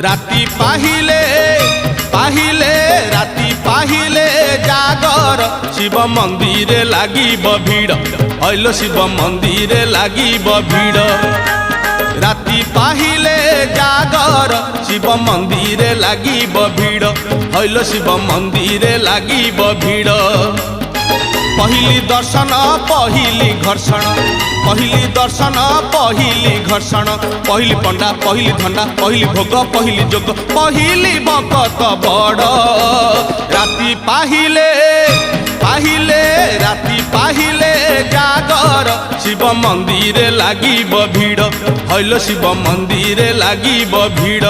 राति पाहिले पाहिले राति पाहिले जागर शिव मंदिर लागिब भीड़ हइलो शिव मंदिर लागिब भीड़ राति पाहिले जागर शिव मंदिर लागिब भीड़ हइलो शिव मंदिर लागिब भीड़ पहिली दर्शन पहिली घर्षण पहिली दर्शन पहिली घर्षण पहिली पंडा पहिली धंडा पहिली भोग पहिली जोग पहिली भगत बड़ राति पाहिले पाहिले राति पाहिले जागर शिव मंदिर लागिब भीड़ हइलो शिव मंदिर लागिब भीड़।